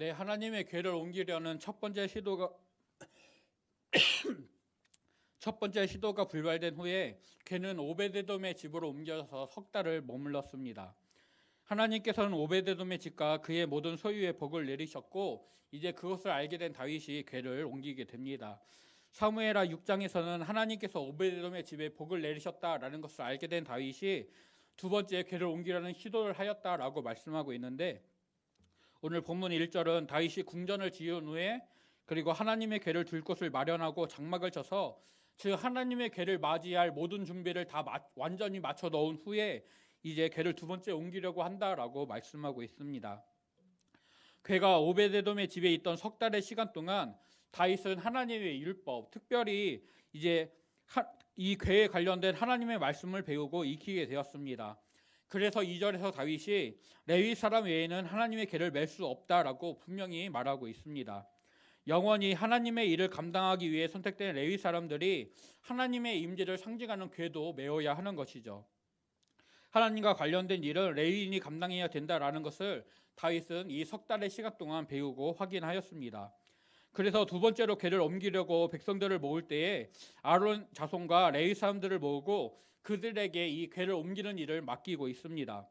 네, 하나님의 궤를 옮기려는 첫 번째 시도가 불발된 후에 궤는 오베데돔의 집으로 옮겨져서 석 달을 머물렀습니다. 하나님께서는 오베데돔의 집과 그의 모든 소유에 복을 내리셨고 이제 그것을 알게 된 다윗이 궤를 옮기게 됩니다. 사무엘하 6장에서는 하나님께서 오베데돔의 집에 복을 내리셨다라는 것을 알게 된 다윗이 두 번째 궤를 옮기려는 시도를 하였다라고 말씀하고 있는데, 오늘 본문 1절은 다윗이 궁전을 지은 후에 그리고 하나님의 궤를 둘 곳을 마련하고 장막을 쳐서 즉 하나님의 궤를 맞이할 모든 준비를 다 완전히 맞춰 놓은 후에 이제 궤를 두 번째 옮기려고 한다라고 말씀하고 있습니다. 궤가 오베데돔의 집에 있던 석 달의 시간 동안 다윗은 하나님의 율법, 특별히 이제 이 궤에 관련된 하나님의 말씀을 배우고 익히게 되었습니다. 그래서 2절에서 다윗이 레위 사람 외에는 하나님의 궤를 맬 수 없다라고 분명히 말하고 있습니다. 영원히 하나님의 일을 감당하기 위해 선택된 레위 사람들이 하나님의 임재를 상징하는 궤도 메어야 하는 것이죠. 하나님과 관련된 일은 레위인이 감당해야 된다라는 것을 다윗은 이 석 달의 시간 동안 배우고 확인하였습니다. 그래서 두 번째로 궤를 옮기려고 백성들을 모을 때에 아론 자손과 레위 사람들을 모으고 그들에게 이 궤를 옮기는 일을 맡기고 있습니다.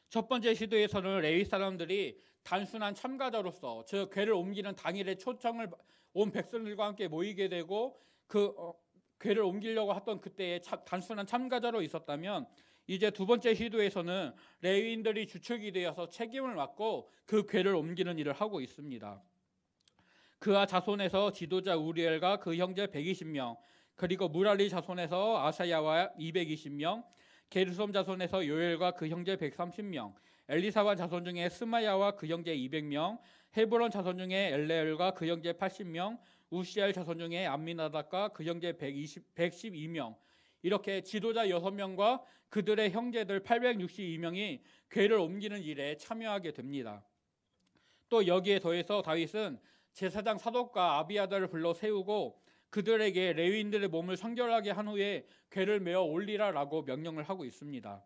첫 번째 시도에서는 레위 사람들이 단순한 참가자로서 즉 궤를 옮기는 당일에 초청을 온 백성들과 함께 모이게 되고 궤를 옮기려고 했던 그때에 단순한 참가자로 있었다면, 이제 두 번째 시도에서는 레위인들이 주축이 되어서 책임을 맡고 그 궤를 옮기는 일을 하고 있습니다. 그와 자손에서 지도자 우리엘과 그 형제 120명, 그리고 무랄리 자손에서 아사야와 220명, 게르솜 자손에서 요엘과 그 형제 130명, 엘리사와 자손 중에 스마야와 그 형제 200명, 헤브론 자손 중에 엘레엘과 그 형제 80명, 우시엘 자손 중에 암미나답과 그 형제 112명, 이렇게 지도자 6명과 그들의 형제들 862명이 궤를 옮기는 일에 참여하게 됩니다. 또 여기에 더해서 다윗은 제사장 사독과 아비아달을 불러 세우고 그들에게 레위인들의 몸을 성결하게 한 후에 궤를 메어 올리라라고 명령을 하고 있습니다.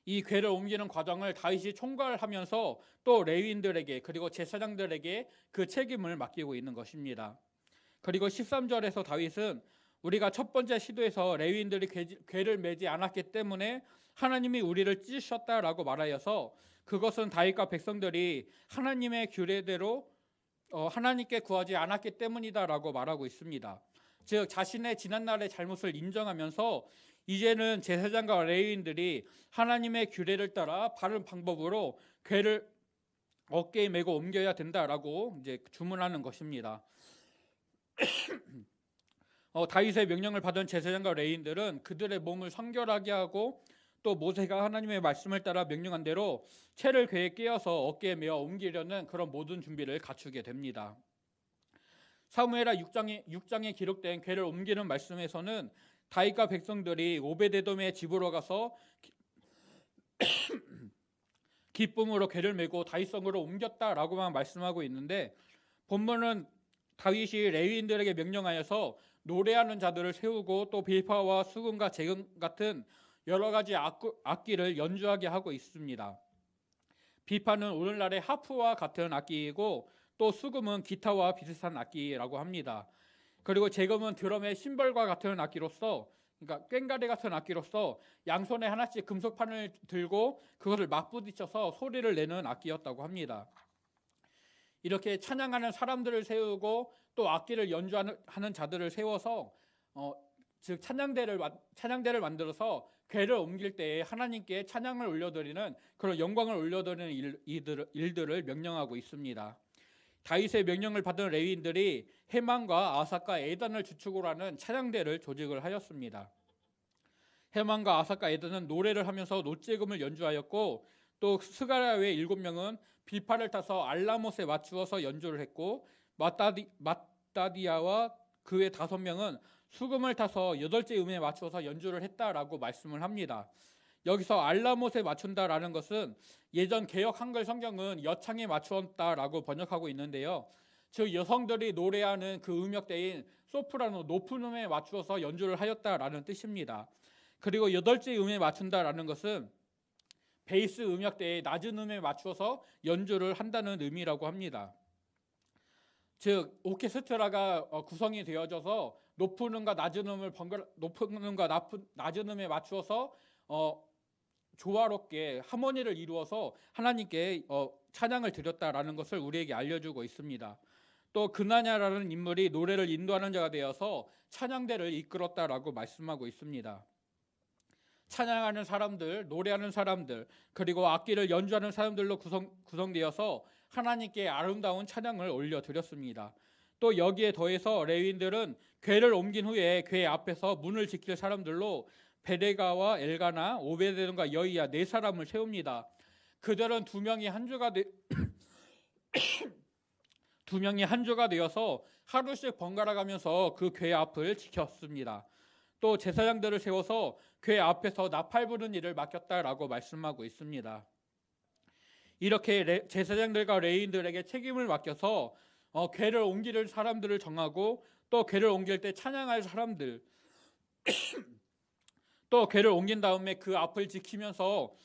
이 궤를 옮기는 과정을 다윗이 총괄하면서 또 레위인들에게 그리고 제사장들에게 그 책임을 맡기고 있는 것입니다. 그리고 13절에서 다윗은 우리가 첫 번째 시도에서 레위인들이 궤를 메지 않았기 때문에 하나님이 우리를 찢으셨다라고 말하여서 그것은 다윗과 백성들이 하나님의 규례대로 하나님께 구하지 않았기 때문이다라고 말하고 있습니다. 즉 자신의 지난날의 잘못을 인정하면서 이제는 제사장과 레위인들이 하나님의 규례를 따라 바른 방법으로 궤를 어깨에 메고 옮겨야 된다라고 이제 주문하는 것입니다. 다윗의 명령을 받은 제사장과 레위인들은 그들의 몸을 성결하게 하고 또 모세가 하나님의 말씀을 따라 명령한 대로 채를 궤에 끼어서 어깨에 메어 옮기려는 그런 모든 준비를 갖추게 됩니다. 사무엘하 6장에 기록된 궤를 옮기는 말씀에서는 다윗과 백성들이 오베데돔의 집으로 가서 기쁨으로 궤를 메고 다윗성으로 옮겼다라고만 말씀하고 있는데, 본문은 다윗이 레위인들에게 명령하여서 노래하는 자들을 세우고 또 빌파와 수금과 재금 같은 여러 가지 악기를 연주하게 하고 있습니다. 비파는 오늘날의 하프와 같은 악기이고 또 수금은 기타와 비슷한 악기라고 합니다. 그리고 재금은 드럼의 심벌과 같은 악기로서, 그러니까 꽹과리 같은 악기로서 양손에 하나씩 금속판을 들고 그것을 맞부딪혀서 소리를 내는 악기였다고 합니다. 이렇게 찬양하는 사람들을 세우고 또 악기를 연주하는 자들을 세워서 즉 찬양대를 만들어서 궤를 옮길 때에 하나님께 찬양을 올려드리는 그런 영광을 올려드리는 일들을 명령하고 있습니다. 다윗의 명령을 받은 레위인들이 헤만과 아삭과 에단을 주축으로 하는 찬양대를 조직을 하였습니다. 헤만과 아삭과 에단은 노래를 하면서 노재금을 연주하였고 또 스가랴의 7명은 비파를 타서 알라못에 맞추어서 연주를 했고 마따디아와 그의 5명은 수금을 타서 8째 음에 맞추어서 연주를 했다라고 말씀을 합니다. 여기서 알라못에 맞춘다라는 것은 예전 개역 한글 성경은 여창에 맞추었다라고 번역하고 있는데요. 즉 여성들이 노래하는 그 음역대인 소프라노 높은 음에 맞추어서 연주를 하였다라는 뜻입니다. 그리고 8째 음에 맞춘다라는 것은 베이스 음역대의 낮은 음에 맞춰서 연주를 한다는 의미라고 합니다. 즉 오케스트라가 구성이 되어져서 높은 음과 낮은 음을 높은 음과 낮은 음에 맞추어서 조화롭게 하모니를 이루어서 하나님께 찬양을 드렸다라는 것을 우리에게 알려주고 있습니다. 또 그나냐라는 인물이 노래를 인도하는 자가 되어서 찬양대를 이끌었다라고 말씀하고 있습니다. 찬양하는 사람들, 노래하는 사람들, 그리고 악기를 연주하는 사람들로 구성되어서 하나님께 아름다운 찬양을 올려드렸습니다. 또 여기에 더해서 레위인들은 궤를 옮긴 후에 궤 앞에서 문을 지킬 사람들로 베데가와 엘가나, 오베데돔과 여이야 네 사람을 세웁니다. 그들은 두 명이 한 주가 되어서 하루씩 번갈아 가면서 그 궤 앞을 지켰습니다. 또 제사장들을 세워서 궤 앞에서 나팔 부는 일을 맡겼다라고 말씀하고 있습니다. 이렇게 제사장들과 레위인들에게 책임을 맡겨서 궤를 옮길 사람들을 정하고 또 궤를 옮길 때 찬양할 사람들 또 궤를 옮긴 다음에 그 앞을 지키면서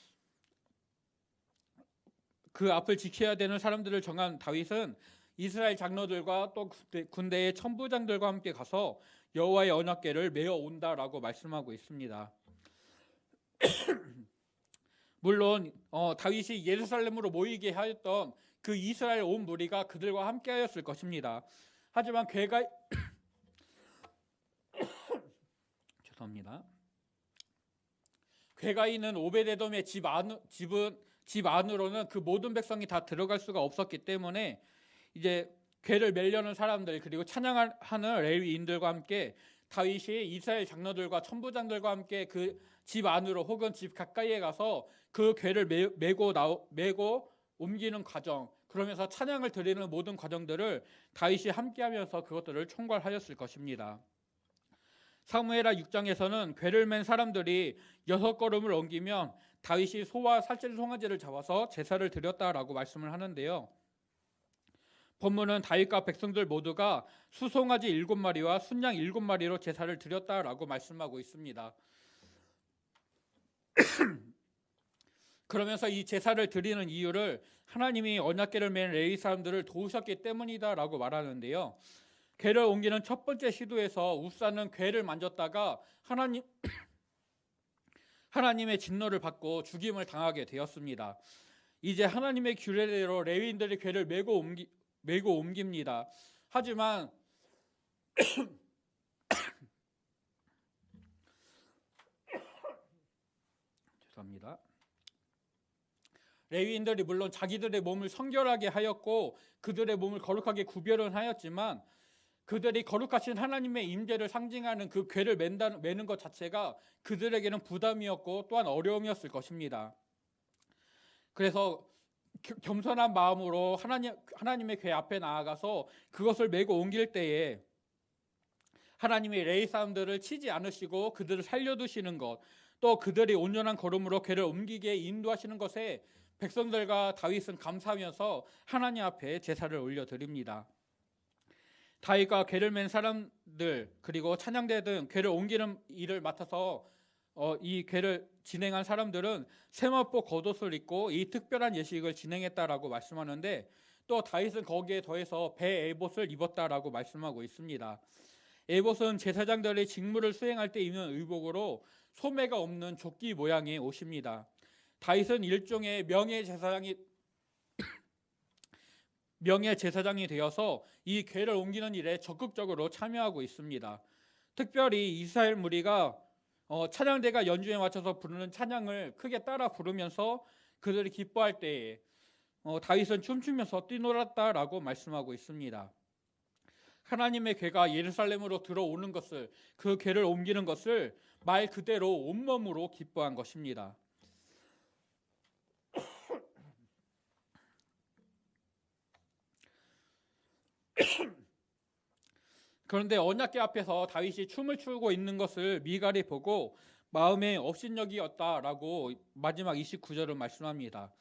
그 앞을 지켜야 되는 사람들을 정한 다윗은 이스라엘 장로들과 또 군대의 천부장들과 함께 가서 여호와의 언약궤를 메어 온다라고 말씀하고 있습니다. 물론 다윗이 예루살렘으로 모이게 하였던 그 이스라엘 온 무리가 그들과 함께 하였을 것입니다. 하지만 궤가 죄송합니다. 궤가 있는 오베데돔의 집 안으로는 그 모든 백성이 다 들어갈 수가 없었기 때문에 이제 궤를 메려는 사람들 그리고 찬양하는 레위인들과 함께 다윗이 이스라엘 장로들과 천부장들과 함께 그 집 안으로 혹은 집 가까이에 가서 그 궤를 메고 옮기는 과정, 그러면서 찬양을 드리는 모든 과정들을 다윗이 함께하면서 그것들을 총괄하였을 것입니다. 사무엘하 6장에서는 궤를 맨 사람들이 6걸음을 옮기면 다윗이 소와 살찐 송아지를 잡아서 제사를 드렸다라고 말씀을 하는데요. 본문은 다윗과 백성들 모두가 수송아지 7마리와 순양 7마리로 제사를 드렸다라고 말씀하고 있습니다. 그러면서 이 제사를 드리는 이유를 하나님이 언약궤를 맨 레위 사람들을 도우셨기 때문이다라고 말하는데요. 궤를 옮기는 첫 번째 시도에서 우사는 궤를 만졌다가 하나님의 진노를 받고 죽임을 당하게 되었습니다. 이제 하나님의 규례대로 레위인들이 궤를 메고 옮깁니다. 하지만 죄송합니다. 레위인들이 물론 자기들의 몸을 성결하게 하였고 그들의 몸을 거룩하게 구별은 하였지만 그들이 거룩하신 하나님의 임재를 상징하는 그 궤를 매는 것 자체가 그들에게는 부담이었고 또한 어려움이었을 것입니다. 그래서 겸손한 마음으로 하나님의 궤 앞에 나아가서 그것을 메고 옮길 때에 하나님이 레위 사람들을 치지 않으시고 그들을 살려두시는 것, 또 그들이 온전한 걸음으로 궤를 옮기게 인도하시는 것에 백성들과 다윗은 감사하면서 하나님 앞에 제사를 올려드립니다. 다윗과 궤를 맨 사람들 그리고 찬양대 등 궤를 옮기는 일을 맡아서 이 궤를 진행한 사람들은 세마포 겉옷을 입고 이 특별한 예식을 진행했다라고 말씀하는데 또 다윗은 거기에 더해서 배 에봇을 입었다라고 말씀하고 있습니다. 에봇은 제사장들이 직무를 수행할 때 입는 의복으로 소매가 없는 조끼 모양의 옷입니다. 다윗은 일종의 명예 제사장이 되어서 이 궤를 옮기는 일에 적극적으로 참여하고 있습니다. 특별히 이스라엘 무리가 찬양대가 연주에 맞춰서 부르는 찬양을 크게 따라 부르면서 그들이 기뻐할 때에 다윗은 춤추면서 뛰놀았다라고 말씀하고 있습니다. 하나님의 궤가 예루살렘으로 들어오는 것을, 그 궤를 옮기는 것을 말 그대로 온몸으로 기뻐한 것입니다. 그런데 언약궤 앞에서 다윗이 춤을 추고 있는 것을 미갈이 보고 마음에 업신여기였다라고 마지막 29절을 말씀합니다.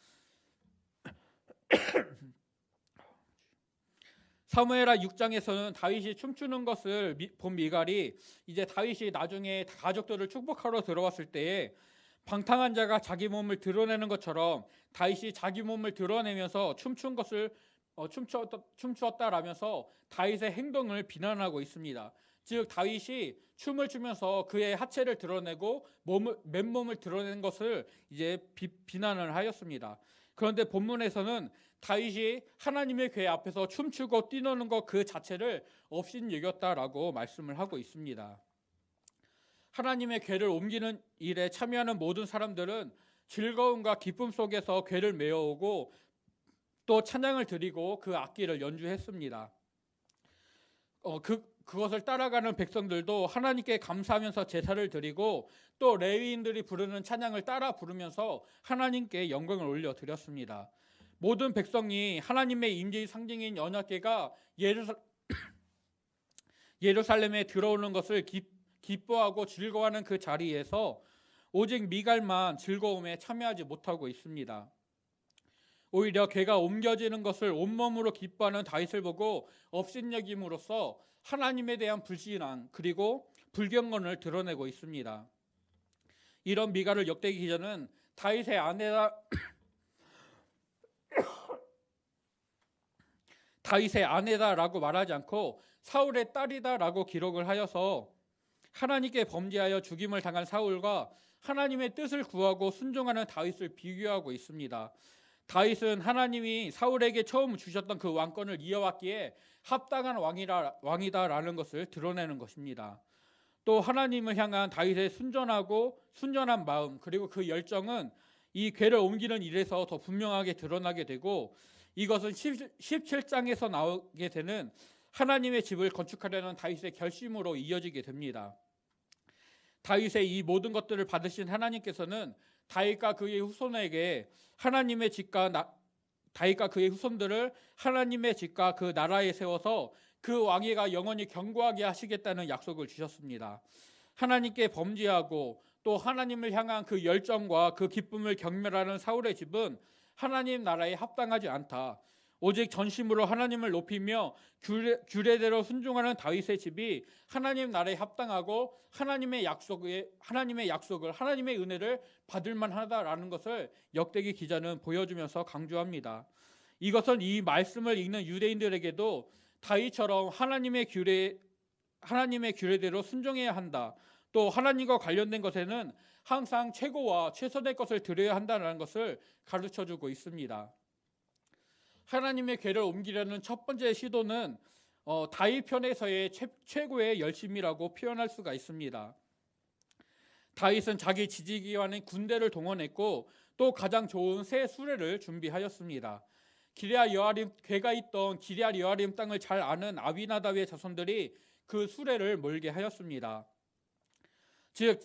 사무엘하 6장에서는 다윗이 춤추는 것을 본 미갈이 이제 다윗이 나중에 가족들을 축복하러 들어왔을 때에 방탕한 자가 자기 몸을 드러내는 것처럼 다윗이 자기 몸을 드러내면서 춤추었다라면서 다윗의 행동을 비난하고 있습니다. 즉 다윗이 춤을 추면서 그의 하체를 드러내고 맨몸을 드러낸 것을 이제 비난을 하였습니다. 그런데 본문에서는 다윗이 하나님의 궤 앞에서 춤추고 뛰노는 것 그 자체를 업신여겼다라고 말씀을 하고 있습니다. 하나님의 궤를 옮기는 일에 참여하는 모든 사람들은 즐거움과 기쁨 속에서 궤를 메어오고 또 찬양을 드리고 그 악기를 연주했습니다. 그것을 따라가는 백성들도 하나님께 감사하면서 제사를 드리고 또 레위인들이 부르는 찬양을 따라 부르면서 하나님께 영광을 올려드렸습니다. 모든 백성이 하나님의 임재의 상징인 언약궤가 예루살렘에 들어오는 것을 기뻐하고 즐거워하는 그 자리에서 오직 미갈만 즐거움에 참여하지 못하고 있습니다. 오히려 궤가 옮겨지는 것을 온몸으로 기뻐하는 다윗을 보고 업신여김으로써 하나님에 대한 불신앙 그리고 불경건을 드러내고 있습니다. 이런 미갈을 역대기 기자는 다윗의 아내다라고 말하지 않고 사울의 딸이다라고 기록을 하여서 하나님께 범죄하여 죽임을 당한 사울과 하나님의 뜻을 구하고 순종하는 다윗을 비교하고 있습니다. 다윗은 하나님이 사울에게 처음 주셨던 그 왕권을 이어왔기에 합당한 왕이다라는 것을 드러내는 것입니다. 또 하나님을 향한 다윗의 순전한 마음 그리고 그 열정은 이 궤를 옮기는 일에서 더 분명하게 드러나게 되고 이것은 17장에서 나오게 되는 하나님의 집을 건축하려는 다윗의 결심으로 이어지게 됩니다. 다윗의 이 모든 것들을 받으신 하나님께서는 다윗과 그의 후손들을 하나님의 집과 그 나라에 세워서 그 왕위가 영원히 견고하게 하시겠다는 약속을 주셨습니다. 하나님께 범죄하고 또 하나님을 향한 그 열정과 그 기쁨을 경멸하는 사울의 집은 하나님 나라에 합당하지 않다. 오직 전심으로 하나님을 높이며 규례대로 순종하는 다윗의 집이 하나님 나라에 합당하고 하나님의 약속을 하나님의 은혜를 받을 만하다라는 것을 역대기 기자는 보여주면서 강조합니다. 이것은 이 말씀을 읽는 유대인들에게도 다윗처럼 하나님의 규례대로 순종해야 한다. 또 하나님과 관련된 것에는 항상 최고와 최선의 것을 드려야 한다는 것을 가르쳐주고 있습니다. 하나님의 궤를 옮기려는 첫 번째 시도는 다윗 편에서의 최고의 열심이라고 표현할 수가 있습니다. 다윗은 자기 지지기관인 군대를 동원했고 또 가장 좋은 새 수레를 준비하였습니다. 궤가 있던 기럇 여아림 땅을 잘 아는 아비나답의 자손들이 그 수레를 몰게 하였습니다. 즉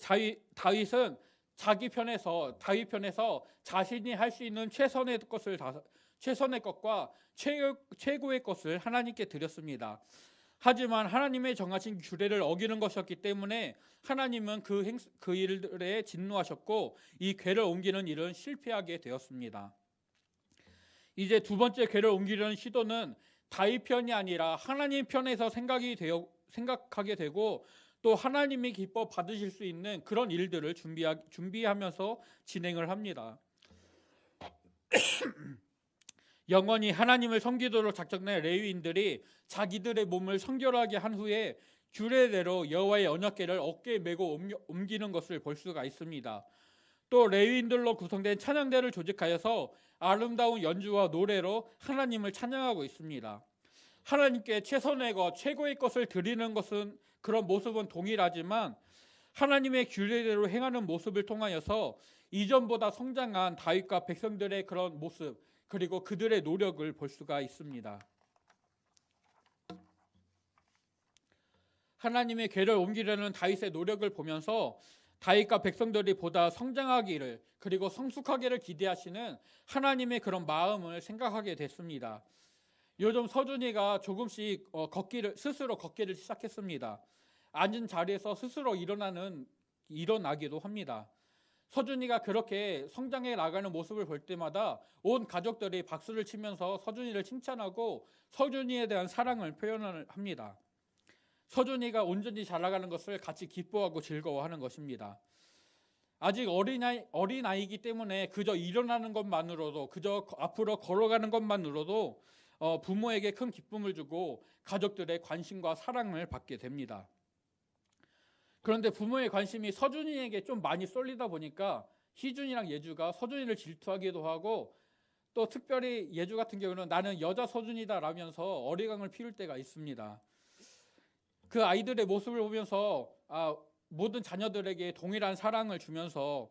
다윗은 다윗 편에서 자신이 할 수 있는 최선의 것과 최고의 것을 하나님께 드렸습니다. 하지만 하나님의 정하신 규례를 어기는 것이었기 때문에 하나님은 그 일들에 진노하셨고 이 궤를 옮기는 일은 실패하게 되었습니다. 이제 두 번째 궤를 옮기려는 시도는 다윗 편이 아니라 하나님 편에서 생각하게 되고 또 하나님이 기뻐 받으실 수 있는 그런 일들을 준비하면서 진행을 합니다. 영원히 하나님을 섬기도록 작정된 레위인들이 자기들의 몸을 성결하게 한 후에 규례대로 여호와의 언약궤를 어깨에 메고 옮기는 것을 볼 수가 있습니다. 또 레위인들로 구성된 찬양대를 조직하여서 아름다운 연주와 노래로 하나님을 찬양하고 있습니다. 하나님께 최선의 것, 최고의 것을 드리는 것은 그런 모습은 동일하지만 하나님의 규례대로 행하는 모습을 통하여서 이전보다 성장한 다윗과 백성들의 그런 모습 그리고 그들의 노력을 볼 수가 있습니다. 하나님의 궤를 옮기려는 다윗의 노력을 보면서 다윗과 백성들이 보다 성장하기를 그리고 성숙하기를 기대하시는 하나님의 그런 마음을 생각하게 됐습니다. 요즘 서준이가 조금씩 스스로 걷기를 시작했습니다. 앉은 자리에서 스스로 일어나기도 합니다. 서준이가 그렇게 성장해 나가는 모습을 볼 때마다 온 가족들이 박수를 치면서 서준이를 칭찬하고 서준이에 대한 사랑을 표현을 합니다. 서준이가 온전히 자라가는 것을 같이 기뻐하고 즐거워하는 것입니다. 아직 어린아이이기 때문에 그저 일어나는 것만으로도, 그저 앞으로 걸어가는 것만으로도 부모에게 큰 기쁨을 주고 가족들의 관심과 사랑을 받게 됩니다. 그런데 부모의 관심이 서준이에게 좀 많이 쏠리다 보니까 희준이랑 예주가 서준이를 질투하기도 하고, 또 특별히 예주 같은 경우는 나는 여자 서준이다 라면서 어리광을 피울 때가 있습니다. 그 아이들의 모습을 보면서 모든 자녀들에게 동일한 사랑을 주면서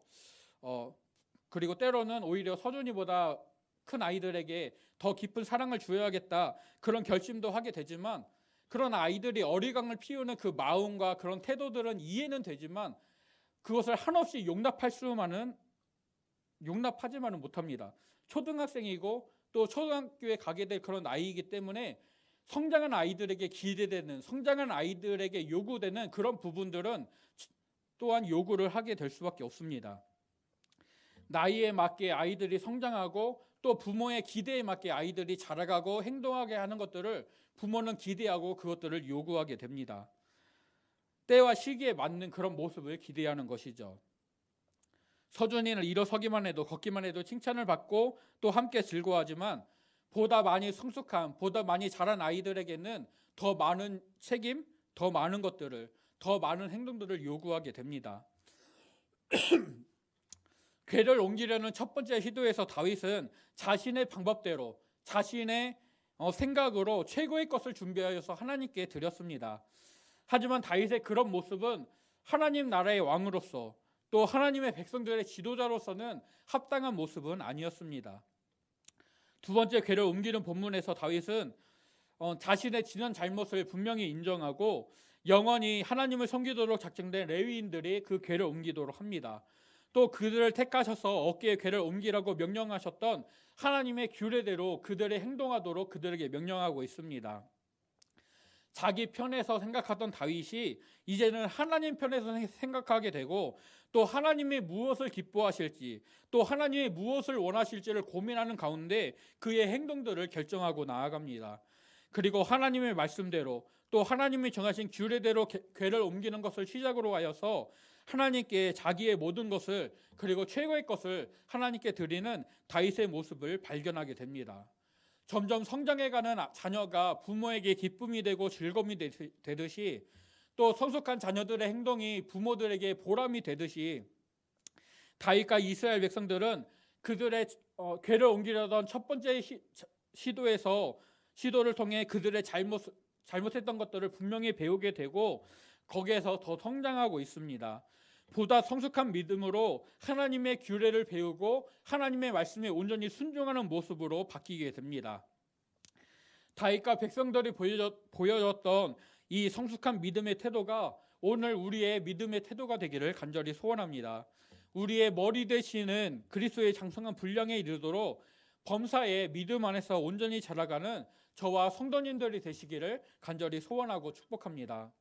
그리고 때로는 오히려 서준이보다 큰 아이들에게 더 깊은 사랑을 줘야겠다, 그런 결심도 하게 되지만, 그러나 아이들이 어리광을 피우는 그 마음과 그런 태도들은 이해는 되지만 그것을 한없이 용납하지만은 못합니다. 초등학생이고 또 초등학교에 가게 될 그런 나이이기 때문에 성장한 아이들에게 기대되는, 성장한 아이들에게 요구되는 그런 부분들은 또한 요구를 하게 될 수밖에 없습니다. 나이에 맞게 아이들이 성장하고 또 부모의 기대에 맞게 아이들이 자라가고 행동하게 하는 것들을 부모는 기대하고 그것들을 요구하게 됩니다. 때와 시기에 맞는 그런 모습을 기대하는 것이죠. 서준이는 일어서기만 해도, 걷기만 해도 칭찬을 받고 또 함께 즐거워하지만 보다 많이 성숙한, 보다 많이 자란 아이들에게는 더 많은 책임, 더 많은 것들을, 더 많은 행동들을 요구하게 됩니다. 궤를 옮기려는 첫 번째 시도에서 다윗은 자신의 방법대로, 자신의 생각으로 최고의 것을 준비하여서 하나님께 드렸습니다. 하지만 다윗의 그런 모습은 하나님 나라의 왕으로서, 또 하나님의 백성들의 지도자로서는 합당한 모습은 아니었습니다. 두 번째 궤를 옮기는 본문에서 다윗은 자신의 지난 잘못을 분명히 인정하고 영원히 하나님을 섬기도록 작정된 레위인들이 그 궤를 옮기도록 합니다. 또 그들을 택하셔서 어깨에 궤를 옮기라고 명령하셨던 하나님의 규례대로 그들이 행동하도록 그들에게 명령하고 있습니다. 자기 편에서 생각하던 다윗이 이제는 하나님 편에서 생각하게 되고, 또 하나님이 무엇을 기뻐하실지, 또 하나님이 무엇을 원하실지를 고민하는 가운데 그의 행동들을 결정하고 나아갑니다. 그리고 하나님의 말씀대로, 또 하나님이 정하신 규례대로 궤를 옮기는 것을 시작으로 하여서 하나님께 자기의 모든 것을, 그리고 최고의 것을 하나님께 드리는 다윗의 모습을 발견하게 됩니다. 점점 성장해가는 자녀가 부모에게 기쁨이 되고 즐거움이 되듯이, 또 성숙한 자녀들의 행동이 부모들에게 보람이 되듯이, 다윗과 이스라엘 백성들은 그들의 궤를 옮기려던 첫 번째 시도를 통해 그들의 잘못했던 것들을 분명히 배우게 되고 거기에서 더 성장하고 있습니다. 보다 성숙한 믿음으로 하나님의 규례를 배우고 하나님의 말씀에 온전히 순종하는 모습으로 바뀌게 됩니다. 다윗과 백성들이 보여줬던 이 성숙한 믿음의 태도가 오늘 우리의 믿음의 태도가 되기를 간절히 소원합니다. 우리의 머리 되시는 그리스도의 장성한 분량에 이르도록 범사에 믿음 안에서 온전히 자라가는 저와 성도님들이 되시기를 간절히 소원하고 축복합니다.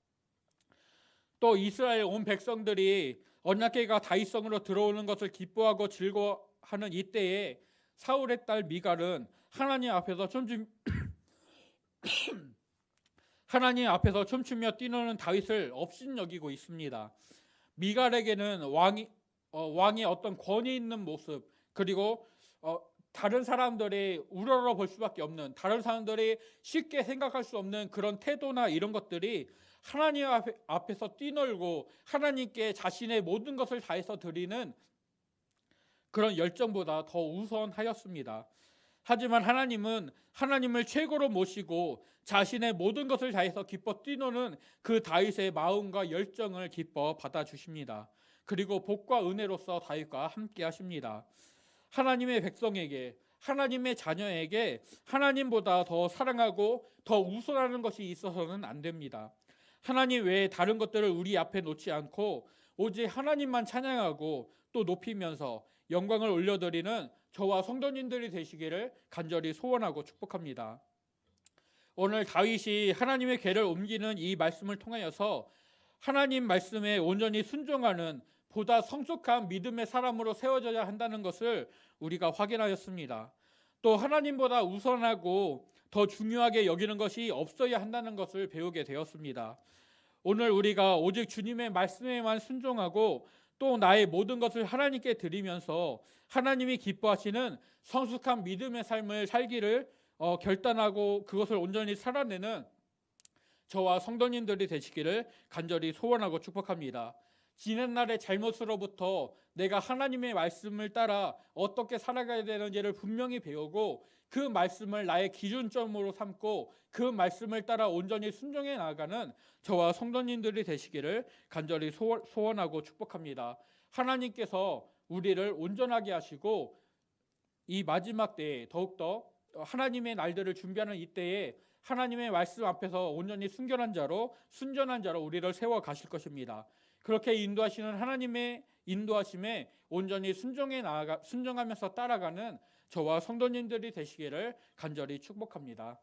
또 이스라엘 온 백성들이 언약궤가 다윗성으로 들어오는 것을 기뻐하고 즐거워하는 이때에 사울의 딸 미갈은 하나님 앞에서 춤추며 뛰노는 다윗을 업신여기고 있습니다. 미갈에게는 왕의 어떤 권위 있는 모습, 그리고 다른 사람들이 우러러 볼 수밖에 없는, 다른 사람들이 쉽게 생각할 수 없는 그런 태도나 이런 것들이 하나님 앞에서 뛰놀고 하나님께 자신의 모든 것을 다해서 드리는 그런 열정보다 더 우선하였습니다. 하지만 하나님은 하나님을 최고로 모시고 자신의 모든 것을 다해서 기뻐 뛰노는 그 다윗의 마음과 열정을 기뻐 받아주십니다. 그리고 복과 은혜로서 다윗과 함께 하십니다. 하나님의 백성에게, 하나님의 자녀에게 하나님보다 더 사랑하고 더 우선하는 것이 있어서는 안 됩니다. 하나님 외에 다른 것들을 우리 앞에 놓지 않고 오직 하나님만 찬양하고 또 높이면서 영광을 올려드리는 저와 성도님들이 되시기를 간절히 소원하고 축복합니다. 오늘 다윗이 하나님의 궤를 옮기는 이 말씀을 통하여서 하나님 말씀에 온전히 순종하는 보다 성숙한 믿음의 사람으로 세워져야 한다는 것을 우리가 확인하였습니다. 또 하나님보다 우선하고 더 중요하게 여기는 것이 없어야 한다는 것을 배우게 되었습니다. 오늘 우리가 오직 주님의 말씀에만 순종하고 또 나의 모든 것을 하나님께 드리면서 하나님이 기뻐하시는 성숙한 믿음의 삶을 살기를 결단하고 그것을 온전히 살아내는 저와 성도님들이 되시기를 간절히 소원하고 축복합니다. 지난 날의 잘못으로부터 내가 하나님의 말씀을 따라 어떻게 살아가야 되는지를 분명히 배우고 그 말씀을 나의 기준점으로 삼고 그 말씀을 따라 온전히 순종해 나가는 저와 성도님들이 되시기를 간절히 소원하고 축복합니다. 하나님께서 우리를 온전하게 하시고 이 마지막 때에 더욱더 하나님의 날들을 준비하는 이때에 하나님의 말씀 앞에서 온전히 순전한 자로 우리를 세워 가실 것입니다. 그렇게 인도하시는 하나님의 인도하심에 온전히 순종하면서 따라가는 저와 성도님들이 되시기를 간절히 축복합니다.